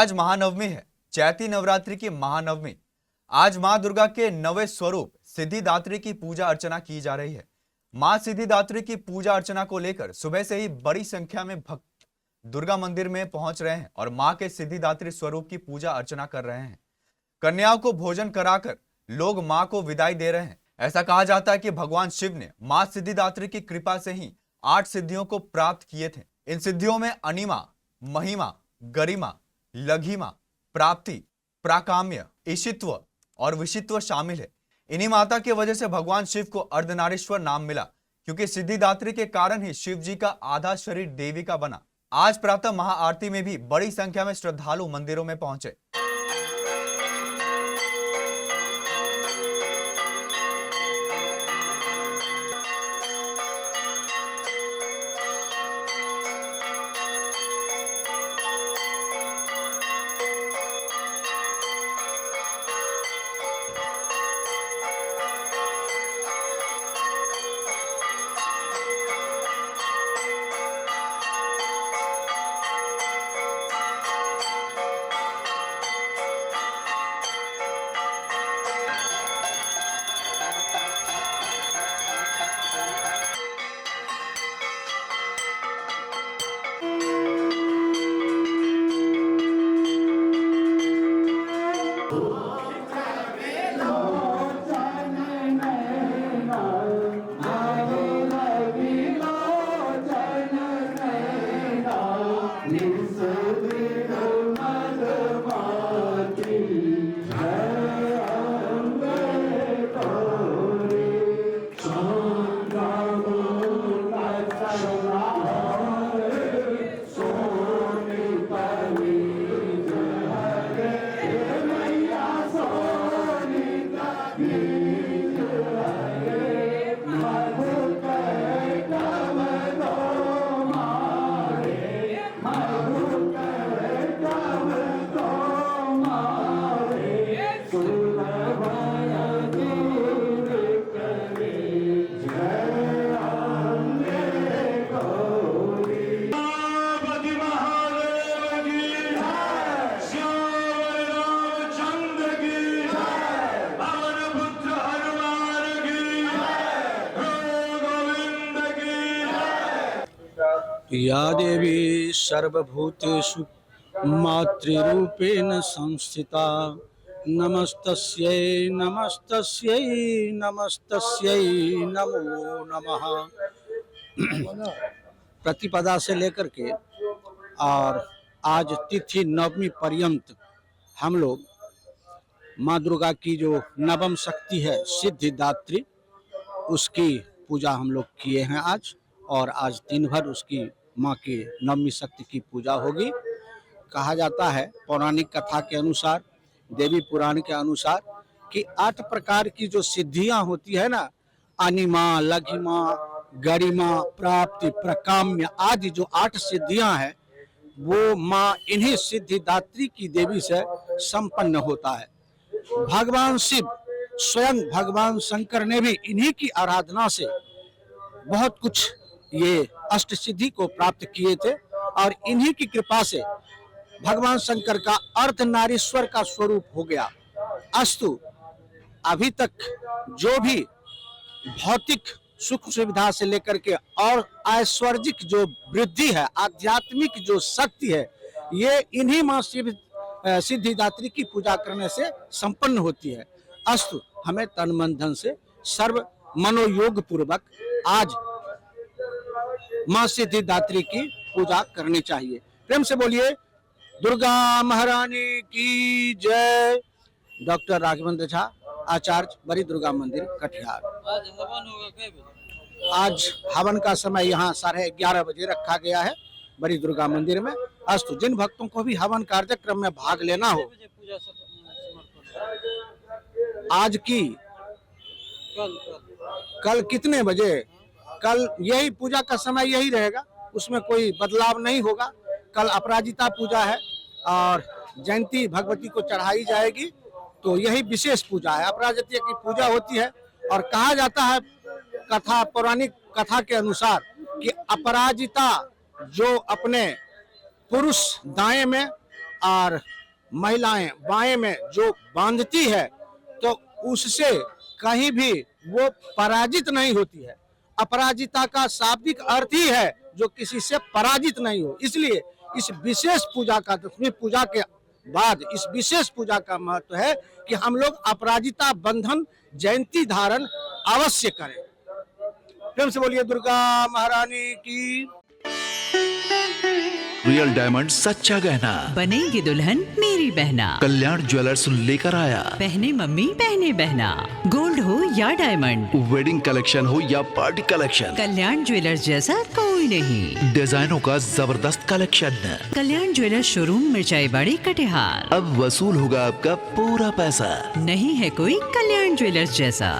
आज महानवमी है, चैती नवरात्रि की महानवमी। आज मां दुर्गा के नवे स्वरूप सिद्धिदात्री की पूजा अर्चना की जा रही है। मां सिद्धिदात्री की पूजा अर्चना को लेकर सुबह से ही बड़ी संख्या में भक्त दुर्गा मंदिर में पहुंच रहे हैं और मां के सिद्धिदात्री स्वरूप की पूजा अर्चना कर रहे हैं। कन्याओं को भोजन कराकर लोग मां को विदाई दे रहे हैं। ऐसा कहा जाता है कि भगवान शिव ने मां सिद्धिदात्री की कृपा से ही 8 सिद्धियों को प्राप्त किए थे। इन सिद्धियों में अनिमा, महिमा, गरिमा, लघिमा, प्राप्ति, प्राकाम्य, ईशित्व और विशित्व शामिल है। इन्हीं माता की वजह से भगवान शिव को अर्धनारीश्वर नाम मिला, क्योंकि सिद्धिदात्री के कारण ही शिव जी का आधा शरीर देवी का बना। आज प्रातः महाआरती में भी बड़ी संख्या में श्रद्धालु मंदिरों में पहुंचे। या देवी सर्वभूतेषु मातृरूपेण संस्थिता नमस्तस्यै नमस्तस्यै नमस्तस्यै नमो नमः। प्रतिपदा से लेकर के और आज तिथि नवमी पर्यंत हम लोग माँ दुर्गा की जो नवम शक्ति है सिद्धिदात्री, उसकी पूजा हम लोग किए हैं आज। और आज दिन भर उसकी माँ की नवमी शक्ति की पूजा होगी। कहा जाता है पौराणिक कथा के अनुसार, देवी पुराण के अनुसार, कि 8 प्रकार की जो सिद्धियां होती है ना, अनिमा, लघिमा, गरिमा, प्राप्ति, प्रकाम्य आदि जो 8 सिद्धियां हैं, वो माँ इन्हीं सिद्धिदात्री की देवी से संपन्न होता है। भगवान शिव, स्वयं भगवान शंकर ने भी इन्हीं की आराधना से बहुत कुछ ये अष्ट सिद्धि को प्राप्त किए थे और इन्हीं की कृपा से भगवान शंकर का अर्धनारीश्वर का स्वरूप हो गया। अस्तु, अभी तक जो भी भौतिक सुख सुविधा से लेकर के और ऐश्वर्यिक जो वृद्धि है, आध्यात्मिक जो शक्ति है, ये इन्हीं मां शिव सिद्धिदात्री की पूजा करने से संपन्न होती है। अस्तु, हमें तन मन धन से सर्व मनोयोग पूर्वक आज मां सिद्धिदात्री की पूजा करनी चाहिए। प्रेम से बोलिए दुर्गा महारानी की जय। डॉक्टर राघवेंद्र झा, आचार्य, बड़ी दुर्गा मंदिर, कटिहार। आज हवन होगा क्या बजे? आज हवन का समय यहाँ 11:30 बजे रखा गया है बड़ी दुर्गा मंदिर में। अस्तु, जिन भक्तों को भी हवन कार्यक्रम में भाग लेना हो, पूजा समाप्त आज की कल कितने बजे? कल यही पूजा का समय यही रहेगा, उसमें कोई बदलाव नहीं होगा। कल अपराजिता पूजा है और जयंती भगवती को चढ़ाई जाएगी, तो यही विशेष पूजा है। अपराजिता की पूजा होती है और कहा जाता है कथा, पौराणिक कथा के अनुसार, कि अपराजिता जो अपने पुरुष दाएं में और महिलाएं बाएं में जो बांधती है तो उससे कहीं भी वो पराजित नहीं होती है। अपराजिता का शाब्दिक अर्थ ही है जो किसी से पराजित नहीं हो। इसलिए इस विशेष पूजा का, दशमी पूजा के बाद इस विशेष पूजा का महत्व है कि हम लोग अपराजिता बंधन जयंती धारण अवश्य करें। प्रेम से बोलिए दुर्गा महारानी की। रियल डायमंड सच्चा गहना बनेगी दुल्हन मेरी बहना। कल्याण ज्वेलर्स लेकर आया। पहने मम्मी पहने बहना। गोल्ड हो या डायमंड, वेडिंग कलेक्शन हो या पार्टी कलेक्शन, कल्याण ज्वेलर्स जैसा कोई नहीं। डिजाइनों का जबरदस्त कलेक्शन। कल्याण ज्वेलर्स शोरूम मिर्चाई बाड़ी कटिहार। अब वसूल होगा आपका पूरा पैसा। नहीं है कोई कल्याण ज्वेलर्स जैसा।